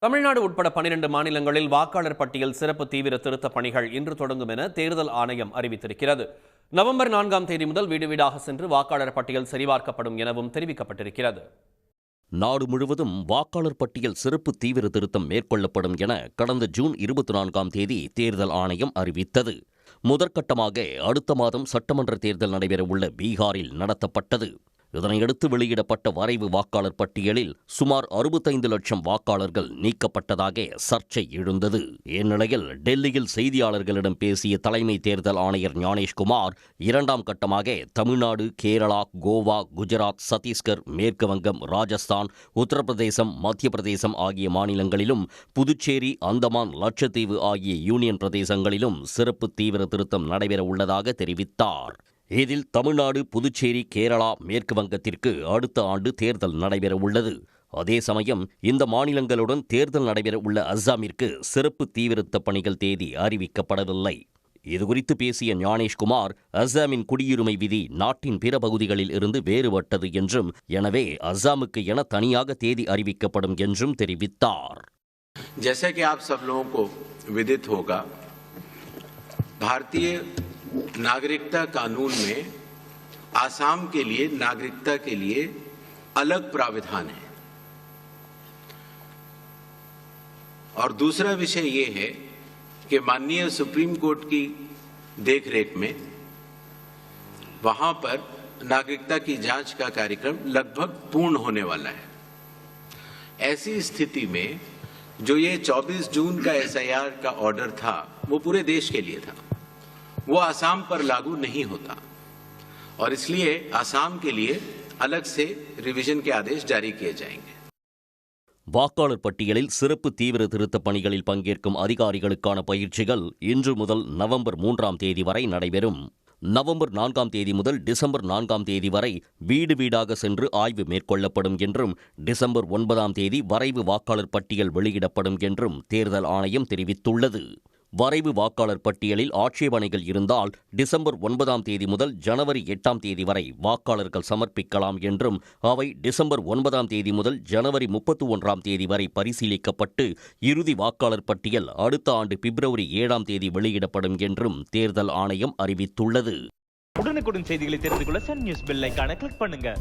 தமிழ்நாடு உட்பட 12 மாநிலங்களில் வாக்காளர் பட்டியல் சிறப்பு தீவிர திருத்தப் பணிகள் இன்று தொடங்கும் என தேர்தல் ஆணையம் அறிவித்திருக்கிறது. நவம்பர் 4ஆம் தேதி முதல் வீடு வீடாக சென்று வாக்காளர் பட்டியல் சரிபார்க்கப்படும் எனவும் தெரிவிக்கப்பட்டிருக்கிறது. நாடு முழுவதும் வாக்காளர் பட்டியல் சிறப்பு தீவிர திருத்தம் மேற்கொள்ளப்படும் என கடந்த ஜூன் 24ஆம் தேதி தேர்தல் ஆணையம் அறிவித்தது. முதற்கட்டமாக அடுத்த மாதம் சட்டமன்ற தேர்தல் நடைபெறவுள்ள பீகாரில் நடத்தப்பட்டது. இதனையடுத்து வெளியிடப்பட்ட வரைவு வாக்காளர் பட்டியலில் சுமார் 65 லட்சம் வாக்காளர்கள் நீக்கப்பட்டதாக சர்ச்சை எழுந்தது. இந்நிலையில் டெல்லியில் செய்தியாளர்களிடம் பேசிய தலைமை தேர்தல் ஆணையர் ஞானேஷ்குமார், இரண்டாம் கட்டமாக தமிழ்நாடு, கேரளா, கோவா, குஜராத், சத்தீஸ்கர், மேற்கு வங்கம், ராஜஸ்தான், உத்தரப்பிரதேசம், மத்திய பிரதேசம் ஆகிய மாநிலங்களிலும், புதுச்சேரி, அந்தமான், லட்சத்தீவு ஆகிய யூனியன் பிரதேசங்களிலும் சிறப்பு தீவிர திருத்தம் நடைபெற உள்ளதாக தெரிவித்தார். இதில் தமிழ்நாடு, புதுச்சேரி, கேரளா, மேற்கு வங்கத்திற்கு அடுத்த ஆண்டு தேர்தல் நடைபெற உள்ளது. அதே சமயம் இந்த மாநிலங்களுடன் தேர்தல் நடைபெற உள்ள அஸ்ஸாமிற்கு சிறப்பு தீவிரத்த பணிகள் தேதி அறிவிக்கப்படவில்லை. இதுகுறித்து பேசிய ஞானேஷ்குமார், அஸ்ஸாமின் குடியுரிமை விதி நாட்டின் பிற பகுதிகளில் இருந்து வேறுபட்டது என்றும், எனவே அஸ்ஸாமுக்கு என தனியாக தேதி அறிவிக்கப்படும் என்றும் தெரிவித்தார். जैसे कि आप सब लोगों को विदित होगा, भारतीय नागरिकता कानून में आसाम के लिए नागरिकता के लिए अलग प्राविधान है। और दूसरा विषय ये है कि माननीय सुप्रीम कोर्ट की देखरेख में वहां पर नागरिकता की जांच का कार्यक्रम लगभग पूर्ण होने वाला है। ऐसी स्थिति में जो ये 24 जून का SIR का ऑर्डर था, वो पूरे देश के लिए था, वो आसाम पर लागू नहीं होता और इसलिए आसाम के लिए अलग से रिवीजन के आदेश जारी किए जाएंगे. வாக்காளர் பட்டியலில் சிறப்பு தீவிர திருத்தப் பணிகளில் பங்கேற்கும் அதிகாரிகளுக்கான பயிற்சிகள் இன்று முதல் நவம்பர் 3ஆம் தேதி வரை நடைபெறும். நவம்பர் 4ஆம் தேதி முதல் டிசம்பர் 4ஆம் தேதி வரை வீடு வீடாக சென்று ஆய்வு மேற்கொள்ளப்படும் என்றும், டிசம்பர் 9ஆம் தேதி வரைவு வாக்காளர் பட்டியல் வெளியிடப்படும் என்றும் தேர்தல் ஆணையம் தெரிவித்துள்ளது. வரைவு வாக்காளர் பட்டியலில் ஆட்சேபனைகள் இருந்தால் டிசம்பர் 9ஆம் தேதி முதல் ஜனவரி 8ஆம் தேதி வரை வாக்காளர்கள் சமர்ப்பிக்கலாம் என்றும், அவை டிசம்பர் 9ஆம் தேதி முதல் ஜனவரி 31ஆம் தேதி வரை பரிசீலிக்கப்பட்டு இறுதி வாக்காளர் பட்டியல் அடுத்த ஆண்டு பிப்ரவரி 7ஆம் தேதி வெளியிடப்படும் என்றும் தேர்தல் ஆணையம் அறிவித்துள்ளது. உடனுக்குடன் செய்திகளை தெரிந்து கொள்ள சன் நியூஸ் பெல் ஐகானை கிளிக் பண்ணுங்க.